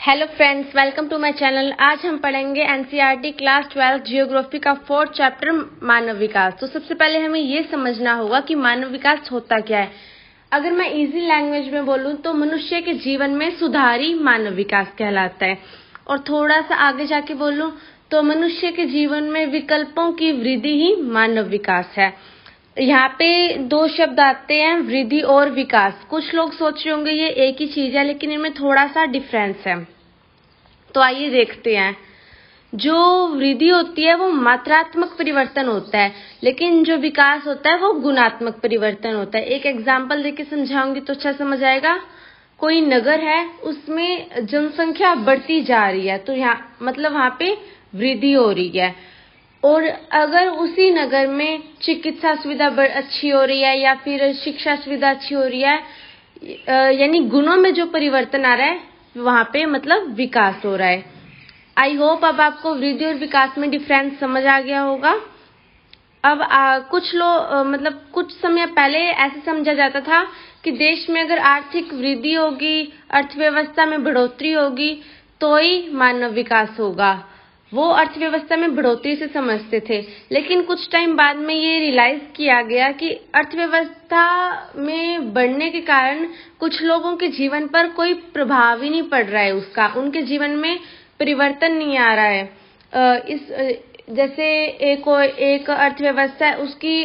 Hello friends, welcome to my channel. आज हम पढ़ेंगे एनसीईआरटी क्लास 12 जियोग्राफी का 4th चैप्टर मानव विकास। तो सबसे पहले हमें ये समझना होगा कि मानव विकास होता क्या है। अगर मैं इजी लैंग्वेज में बोलूं तो मनुष्य के जीवन में सुधार ही मानव विकास कहलाता है। और थोड़ा सा आगे जाके बोलूं तो मनुष्य के जीवन में विकल्पों की वृद्धि ही मानव विकास है। यहाँ पे दो शब्द आते हैं, वृद्धि और विकास। कुछ लोग सोच रहे होंगे ये एक ही चीज है, लेकिन इनमें थोड़ा सा डिफरेंस है। तो आइए देखते हैं। जो वृद्धि होती है वो मात्रात्मक परिवर्तन होता है, लेकिन जो विकास होता है वो गुणात्मक परिवर्तन होता है। एक एग्जांपल देके समझाऊंगी तो अच्छा समझ आएगा। कोई नगर है, उसमें जनसंख्या बढ़ती जा रही है, तो यहाँ मतलब वहाँ पे वृद्धि हो रही है। और अगर उसी नगर में चिकित्सा सुविधा अच्छी हो रही है या फिर शिक्षा सुविधा अच्छी हो रही है, यानी गुणों में जो परिवर्तन आ रहा है वहाँ पे मतलब विकास हो रहा है। आई होप अब आपको वृद्धि और विकास में डिफरेंस समझ आ गया होगा। अब कुछ लोग मतलब कुछ समय पहले ऐसे समझा जाता था कि देश में अगर आर्थिक वृद्धि होगी, अर्थव्यवस्था में बढ़ोतरी होगी तो ही मानव विकास होगा। वो अर्थव्यवस्था में बढ़ोतरी से समझते थे, लेकिन कुछ टाइम बाद में ये रियलाइज किया गया कि अर्थव्यवस्था में बढ़ने के कारण कुछ लोगों के जीवन पर कोई प्रभाव ही नहीं पड़ रहा है, उसका उनके जीवन में परिवर्तन नहीं आ रहा है। जैसे एक अर्थव्यवस्था है, उसकी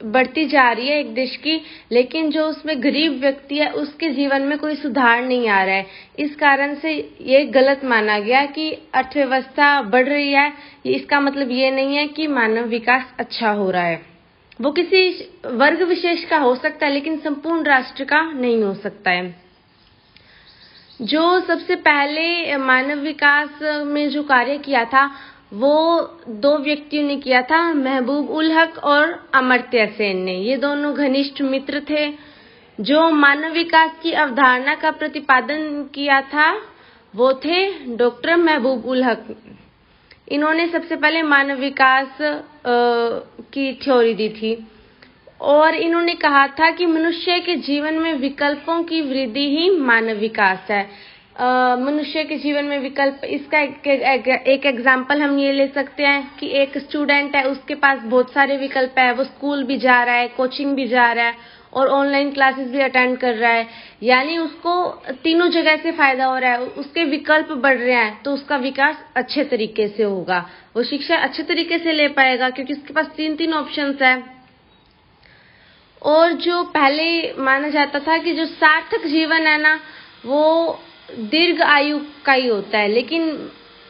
बढ़ती जा रही है एक देश की, लेकिन जो उसमें गरीब व्यक्ति है उसके जीवन में कोई सुधार नहीं आ रहा है। इस कारण से ये गलत माना गया कि अर्थव्यवस्था बढ़ रही है, इसका मतलब ये नहीं है कि मानव विकास अच्छा हो रहा है। वो किसी वर्ग विशेष का हो सकता है, लेकिन संपूर्ण राष्ट्र का नहीं हो सकता है। जो सबसे पहले मानव विकास में जो कार्य किया था वो दो व्यक्तियों ने किया था, महबूब उल हक और अमर्त्य सेन ने। ये दोनों घनिष्ठ मित्र थे। जो मानव विकास की अवधारणा का प्रतिपादन किया था वो थे डॉक्टर महबूब उल हक। इन्होंने सबसे पहले मानव विकास की थ्योरी दी थी और इन्होंने कहा था कि मनुष्य के जीवन में विकल्पों की वृद्धि ही मानव विकास है। मनुष्य के जीवन में विकल्प, इसका एक एग्जाम्पल हम ये ले सकते हैं कि एक स्टूडेंट है, उसके पास बहुत सारे विकल्प है। वो स्कूल भी जा रहा है, कोचिंग भी जा रहा है और ऑनलाइन क्लासेस भी अटेंड कर रहा है, यानी उसको तीनों जगह से फायदा हो रहा है। उसके विकल्प बढ़ रहे हैं तो उसका विकास अच्छे तरीके से होगा, वो शिक्षा अच्छे तरीके से ले पाएगा क्योंकि उसके पास तीन ऑप्शंस है। और जो पहले माना जाता था कि जो सार्थक जीवन है ना वो दीर्घ आयु का ही होता है, लेकिन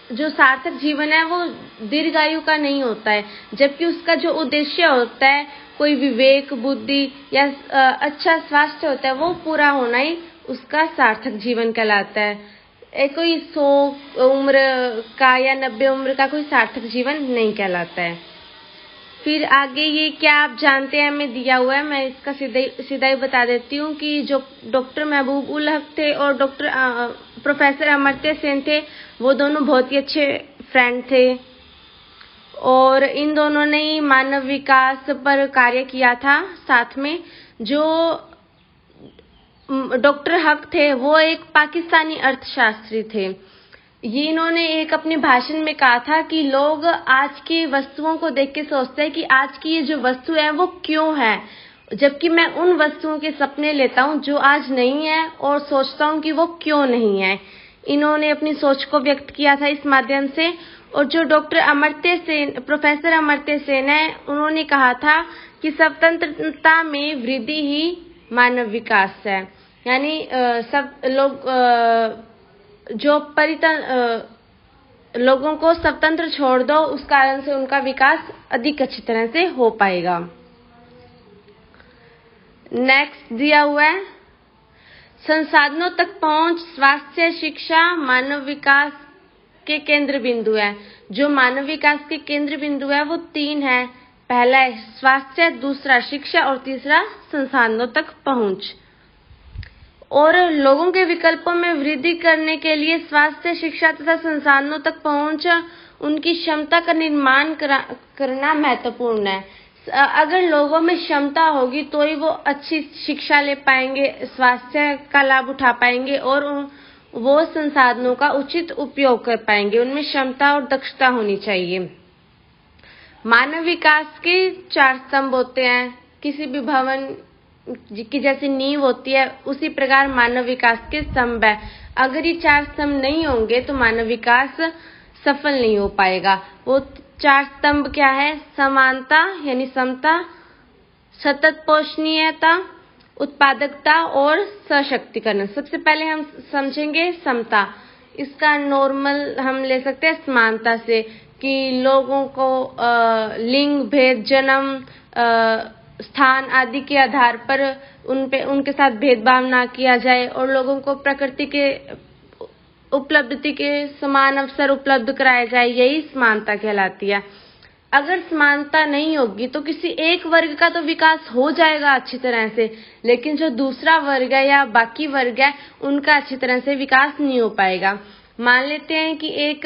जो सार्थक जीवन है वो दीर्घ आयु का नहीं होता है, जबकि उसका जो उद्देश्य होता है, कोई विवेक, बुद्धि या अच्छा स्वास्थ्य होता है, वो पूरा होना ही उसका सार्थक जीवन कहलाता है। कोई 100 उम्र का या 90 उम्र का कोई सार्थक जीवन नहीं कहलाता है। फिर आगे ये क्या आप जानते हैं हमें दिया हुआ है, मैं इसका सीधा ही बता देती हूँ कि जो डॉक्टर महबूब उल हक थे और प्रोफेसर अमर्त्य सेन थे, वो दोनों बहुत ही अच्छे फ्रेंड थे और इन दोनों ने ही मानव विकास पर कार्य किया था साथ में। जो डॉक्टर हक थे वो एक पाकिस्तानी अर्थशास्त्री थे। ये इन्होंने एक अपने भाषण में कहा था कि लोग आज की वस्तुओं को देख के सोचते हैं कि आज की ये जो वस्तु है वो क्यों है, जबकि मैं उन वस्तुओं के सपने लेता हूँ जो आज नहीं है और सोचता हूँ कि वो क्यों नहीं है। इन्होंने अपनी सोच को व्यक्त किया था इस माध्यम से। और जो प्रोफेसर अमर्त्य सेन है, उन्होंने कहा था कि स्वतंत्रता में वृद्धि ही मानव विकास है, यानी सब लोग जो लोगों को स्वतंत्र छोड़ दो, उस कारण से उनका विकास अधिक अच्छी तरह से हो पाएगा। नेक्स्ट दिया हुआ है, संसाधनों तक पहुंच, स्वास्थ्य, शिक्षा मानव विकास के केंद्र बिंदु है। जो मानव विकास के केंद्र बिंदु है वो 3 है। पहला है स्वास्थ्य, दूसरा शिक्षा और तीसरा संसाधनों तक पहुंच। और लोगों के विकल्पों में वृद्धि करने के लिए स्वास्थ्य, शिक्षा तथा संसाधनों तक पहुंच, उनकी क्षमता का निर्माण करना महत्वपूर्ण है। अगर लोगों में क्षमता होगी तो ही वो अच्छी शिक्षा ले पाएंगे, स्वास्थ्य का लाभ उठा पाएंगे और वो संसाधनों का उचित उपयोग कर पाएंगे, उनमें क्षमता और दक्षता होनी चाहिए। मानव विकास के 4 स्तंभ होते हैं। किसी भी भवन की जैसी नींव होती है, उसी प्रकार मानव विकास के स्तंभ है। अगर ये 4 स्तंभ नहीं होंगे तो मानव विकास सफल नहीं हो पाएगा। वो 4 स्तंभ क्या है? समानता यानी समता, सतत पोषणीयता, उत्पादकता और सशक्तिकरण। सबसे पहले हम समझेंगे समता। इसका नॉर्मल हम ले सकते हैं समानता से, कि लोगों को लिंग भेद, जन्म, स्थान आदि के आधार पर उनके साथ भेदभाव ना किया जाए और लोगों को प्रकृति के उपलब्धि के समान अवसर उपलब्ध कराए जाए, यही समानता कहलाती है। अगर समानता नहीं होगी तो किसी एक वर्ग का तो विकास हो जाएगा अच्छी तरह से, लेकिन जो दूसरा वर्ग है या बाकी वर्ग है उनका अच्छी तरह से विकास नहीं हो पाएगा। मान लेते हैं कि एक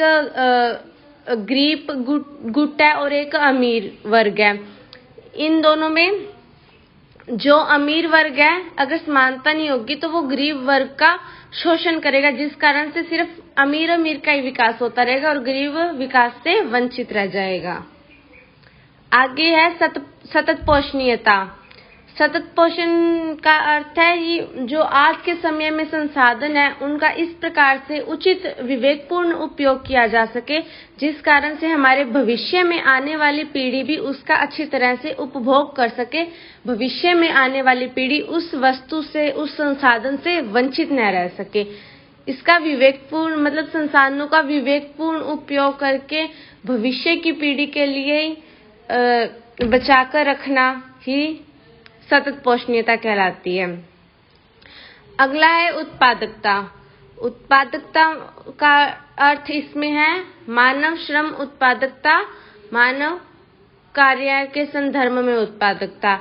गरीब गुट है और एक अमीर वर्ग है। इन दोनों में जो अमीर वर्ग है, अगर समानता नहीं होगी तो वो गरीब वर्ग का शोषण करेगा, जिस कारण से सिर्फ अमीर का ही विकास होता रहेगा और गरीब विकास से वंचित रह जाएगा। आगे है सतत पोषणीयता। सतत पोषण का अर्थ है कि जो आज के समय में संसाधन है उनका इस प्रकार से उचित विवेकपूर्ण उपयोग किया जा सके, जिस कारण से हमारे भविष्य में आने वाली पीढ़ी भी उसका अच्छी तरह से उपभोग कर सके। भविष्य में आने वाली पीढ़ी उस वस्तु से, उस संसाधन से वंचित न रह सके। इसका विवेकपूर्ण मतलब संसाधनों का विवेकपूर्ण उपयोग करके भविष्य की पीढ़ी के लिए बचाकर रखना ही सतत पोषणीयता कहलाती है। अगला है उत्पादकता। उत्पादकता का अर्थ इसमें है मानव श्रम उत्पादकता, मानव कार्य के संदर्भ में उत्पादकता,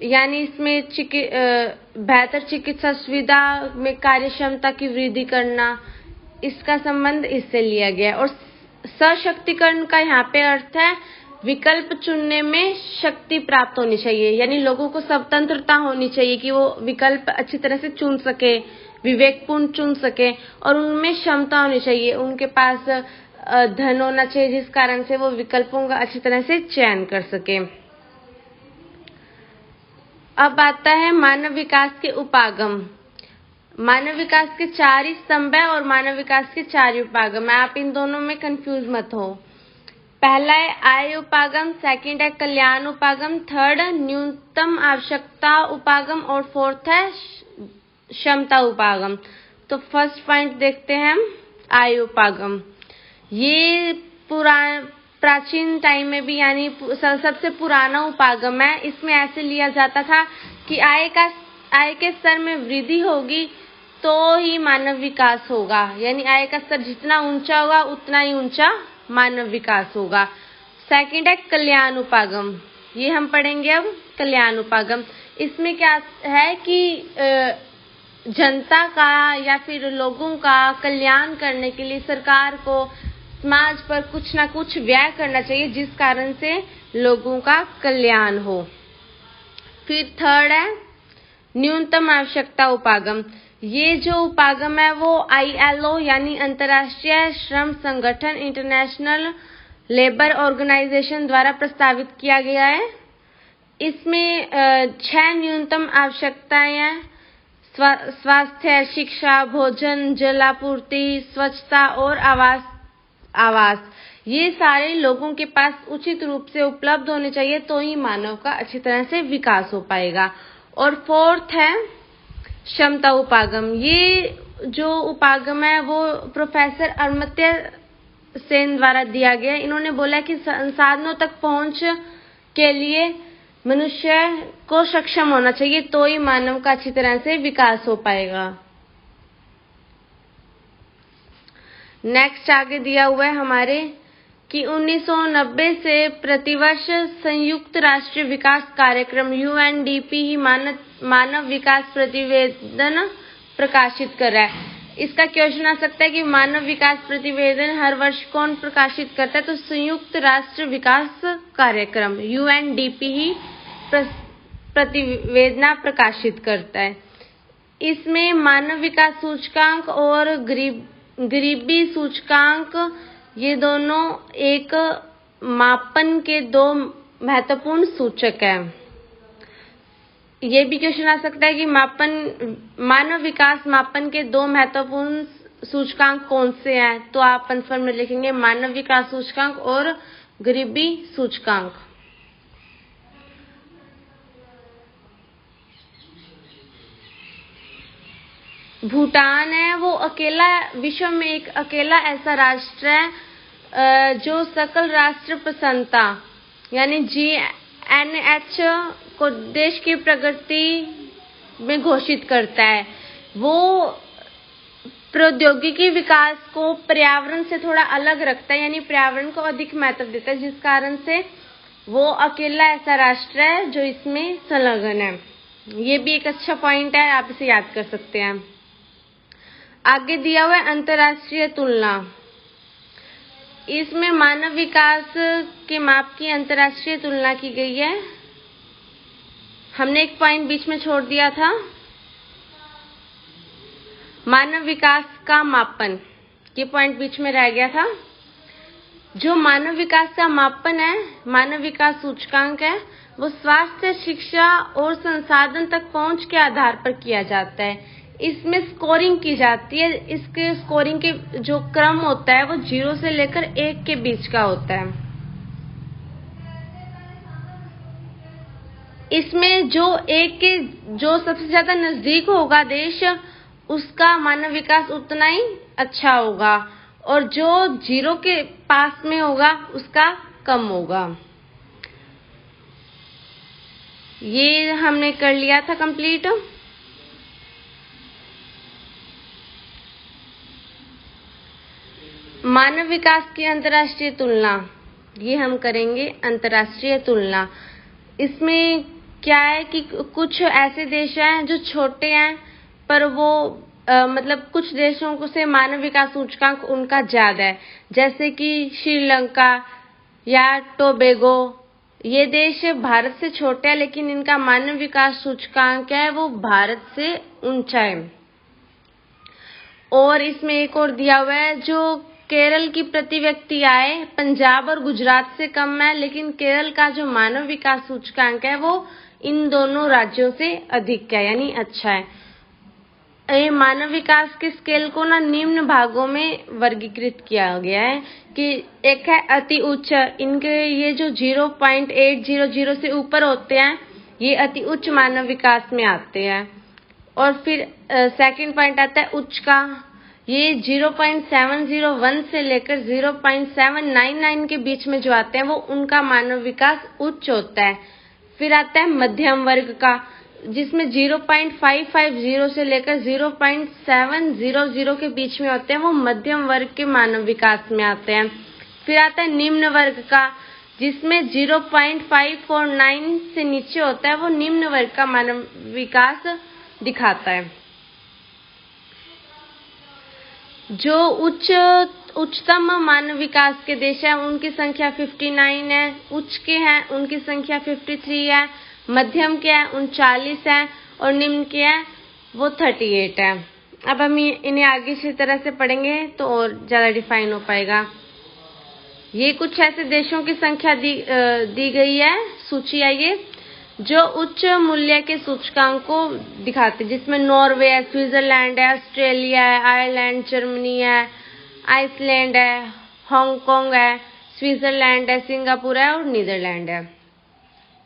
यानी इसमें बेहतर चिकित्सा सुविधा में कार्य क्षमता की वृद्धि करना, इसका संबंध इससे लिया गया। और सशक्तिकरण का यहाँ पे अर्थ है विकल्प चुनने में शक्ति प्राप्त होनी चाहिए, यानी लोगों को स्वतंत्रता होनी चाहिए कि वो विकल्प अच्छी तरह से चुन सके, विवेकपूर्ण चुन सके, और उनमें क्षमता होनी चाहिए, उनके पास धन होना चाहिए जिस कारण से वो विकल्पों का अच्छी तरह से चयन कर सके। अब आता है मानव विकास के उपागम। मानव विकास के 4 ही स्तंभ है और मानव विकास के 4 ही उपागम है। आप इन दोनों में कंफ्यूज मत हो। पहला है आय उपागम, सेकंड है कल्याण उपागम, थर्ड न्यूनतम आवश्यकता उपागम और फोर्थ है क्षमता उपागम। तो फर्स्ट पॉइंट देखते हैं हम आय उपागम। ये प्राचीन टाइम में भी यानी सबसे पुराना उपागम है। इसमें ऐसे लिया जाता था कि आय के स्तर में वृद्धि होगी तो ही मानव विकास होगा, यानी आय का स्तर जितना ऊंचा होगा उतना ही ऊंचा मानव विकास होगा। सेकंड है कल्याण उपागम, ये हम पढ़ेंगे अब कल्याण उपागम। इसमें क्या है कि जनता का या फिर लोगों का कल्याण करने के लिए सरकार को समाज पर कुछ ना कुछ व्यय करना चाहिए, जिस कारण से लोगों का कल्याण हो। फिर थर्ड है न्यूनतम आवश्यकता उपागम। ये जो उपागम है वो ILO यानी अंतर्राष्ट्रीय श्रम संगठन, इंटरनेशनल लेबर ऑर्गेनाइजेशन द्वारा प्रस्तावित किया गया है। इसमें 6 न्यूनतम आवश्यकताएं हैं: स्वास्थ्य, शिक्षा, भोजन, जलापूर्ति, स्वच्छता और आवास। ये सारे लोगों के पास उचित रूप से उपलब्ध होने चाहिए, तो ही मानव का अच्छी तरह से विकास हो पाएगा। और फोर्थ है क्षमता उपागम। ये जो उपागम है वो प्रोफेसर अमर्त्य सेन द्वारा दिया गया। इन्होंने बोला कि संसाधनों तक पहुंच के लिए मनुष्य को सक्षम होना चाहिए, तो ही मानव का अच्छी तरह से विकास हो पाएगा। नेक्स्ट आगे दिया हुआ है हमारे कि 1990 से प्रतिवर्ष संयुक्त राष्ट्र विकास कार्यक्रम UNDP ही मानव विकास प्रतिवेदन प्रकाशित कर रहा है। इसका क्वेश्चन आ सकता है कि मानव विकास प्रतिवेदन हर वर्ष कौन प्रकाशित करता है? तो संयुक्त राष्ट्र विकास कार्यक्रम UNDP ही प्रतिवेदन प्रकाशित करता है। इसमें मानव विकास सूचकांक और गरीबी सूचकांक ये दोनों एक मापन के दो महत्वपूर्ण सूचक हैं। ये भी क्वेश्चन आ सकता है कि मानव विकास मापन के दो महत्वपूर्ण सूचकांक कौन से हैं, तो आप आंसर में लिखेंगे मानव विकास सूचकांक और गरीबी सूचकांक। भूटान है वो अकेला विश्व में एक अकेला ऐसा राष्ट्र है जो सकल राष्ट्र प्रसन्नता यानी GNH को देश की प्रगति में घोषित करता है। वो प्रौद्योगिकी विकास को पर्यावरण से थोड़ा अलग रखता है, यानी पर्यावरण को अधिक महत्व देता है, जिस कारण से वो अकेला ऐसा राष्ट्र है जो इसमें संलग्न है। ये भी एक अच्छा पॉइंट है, आप इसे याद कर सकते हैं। आगे दिया हुआ है अंतर्राष्ट्रीय तुलना। इसमें मानव विकास के माप की अंतर्राष्ट्रीय तुलना की गई है। हमने एक पॉइंट बीच में छोड़ दिया था, मानव विकास का मापन, ये पॉइंट बीच में रह गया था। जो मानव विकास का मापन है, मानव विकास सूचकांक है, वो स्वास्थ्य, शिक्षा और संसाधन तक पहुंच के आधार पर किया जाता है। इसमें स्कोरिंग की जाती है। इसके स्कोरिंग के जो क्रम होता है वो 0 से लेकर 1 के बीच का होता है। इसमें जो 1 के जो सबसे ज्यादा नजदीक होगा देश, उसका मानव विकास उतना ही अच्छा होगा, और जो 0 के पास में होगा उसका कम होगा। ये हमने कर लिया था कंप्लीट। मानव विकास की अंतर्राष्ट्रीय तुलना, ये हम करेंगे अंतर्राष्ट्रीय तुलना। इसमें क्या है कि कुछ ऐसे देश हैं जो छोटे हैं, पर वो मतलब कुछ देशों से मानव विकास सूचकांक उनका ज्यादा है, जैसे कि श्रीलंका या टोबैगो। ये देश भारत से छोटे हैं, लेकिन इनका मानव विकास सूचकांक है वो भारत से ऊंचा है। और इसमें एक और दिया हुआ है, जो केरल की प्रति व्यक्ति आय पंजाब और गुजरात से कम है, लेकिन केरल का जो मानव विकास सूचकांक है वो इन दोनों राज्यों से अधिक है, यानी अच्छा है। ये मानव विकास के स्केल को ना निम्न भागों में वर्गीकृत किया गया है कि एक है अति उच्च, इनके ये जो 0.800 से ऊपर होते हैं ये अति उच्च मानव विकास में आते हैं। और फिर सेकंड पॉइंट आता है उच्च का, ये 0.701 से लेकर 0.799 के बीच में जो आते हैं वो उनका मानव विकास उच्च होता है। फिर आता है मध्यम वर्ग का, जिसमें 0.550 से लेकर 0.700 के बीच में होते हैं, वो मध्यम वर्ग के मानव विकास में आते हैं। फिर आता है निम्न वर्ग का, जिसमें 0.549 से नीचे होता है, वो निम्न वर्ग का मानव विकास दिखाता है। जो उच्चतम मानव विकास के देश हैं उनकी संख्या 59 है, उच्च के हैं उनकी संख्या 53 है, मध्यम के हैं 39 है, और निम्न के हैं वो 38 है। अब हम इन्हें आगे इसी तरह से पढ़ेंगे तो और ज्यादा डिफाइन हो पाएगा। ये कुछ ऐसे देशों की संख्या दी गई है, सूची है ये, जो उच्च मूल्य के सूचकांक को दिखाते हैं, जिसमें नॉर्वे है, स्विट्जरलैंड है, ऑस्ट्रेलिया है, आयरलैंड, जर्मनी है, आइसलैंड है, हांगकांग है, स्विट्जरलैंड है, सिंगापुर है और नीदरलैंड है।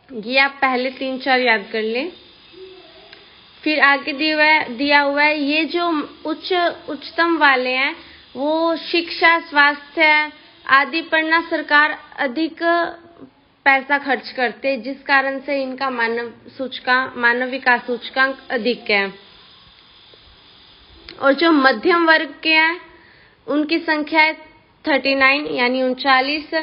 ये आप पहले 3-4 याद कर लें। फिर आगे दिया हुआ है ये जो उच्चतम वाले हैं वो शिक्षा, स्वास्थ्य आदि पर ना सरकार अधिक पैसा खर्च करते हैं, जिस कारण से इनका मानव विकास सूचकांक अधिक है। और जो मध्यम वर्ग के हैं उनकी संख्या है 39 यानी 39।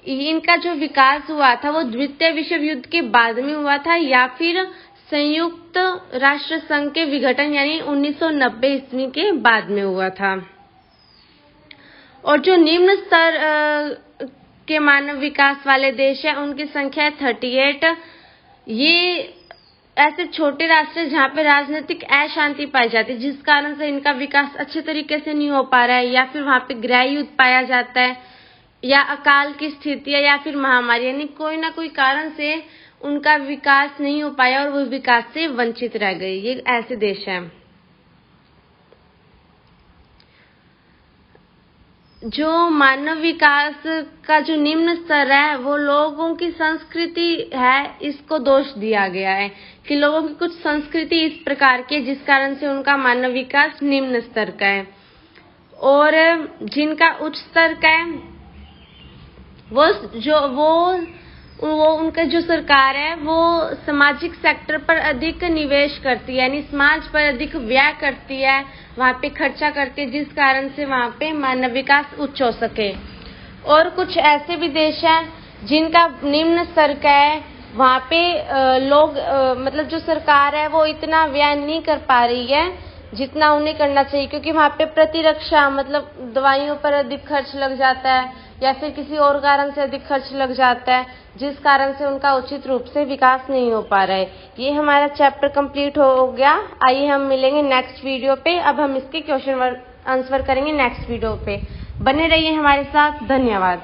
इनका जो विकास हुआ था वो द्वितीय विश्व युद्ध के बाद में हुआ था या फिर संयुक्त राष्ट्र संघ के विघटन यानी 1990 ईस्वी के बाद में हुआ था। और जो निम्न स्तर के मानव विकास वाले देश हैं उनकी संख्या है 38। ये ऐसे छोटे राष्ट्र जहाँ पे राजनीतिक अशांति पाई जाती है, जिस कारण से इनका विकास अच्छे तरीके से नहीं हो पा रहा है, या फिर वहाँ पे गृह युद्ध पाया जाता है, या अकाल की स्थिति है, या फिर महामारी, यानी कोई ना कोई कारण से उनका विकास नहीं हो पाया और वो विकास से वंचित रह गए। ये ऐसे देश हैं। जो मानव विकास का जो निम्न स्तर है वो लोगों की संस्कृति है, इसको दोष दिया गया है कि लोगों की कुछ संस्कृति इस प्रकार की है जिस कारण से उनका मानव विकास निम्न स्तर का है, और जिनका उच्च स्तर का है वो उनका जो सरकार है वो सामाजिक सेक्टर पर अधिक निवेश करती है, यानी समाज पर अधिक व्यय करती है, वहाँ पे खर्चा करती है, जिस कारण से वहाँ पे मानव विकास उच्च हो सके। और कुछ ऐसे भी देश हैं जिनका निम्न स्तर का है, वहाँ पे लोग मतलब जो सरकार है वो इतना व्यय नहीं कर पा रही है जितना उन्हें करना चाहिए, क्योंकि वहाँ पे प्रतिरक्षा मतलब दवाइयों पर अधिक खर्च लग जाता है, या फिर किसी और कारण से अधिक खर्च लग जाता है, जिस कारण से उनका उचित रूप से विकास नहीं हो पा रहा है। ये हमारा चैप्टर कंप्लीट हो गया। आइए हम मिलेंगे नेक्स्ट वीडियो पे। अब हम इसके क्वेश्चन आंसर करेंगे नेक्स्ट वीडियो पे। बने रहिए हमारे साथ। धन्यवाद।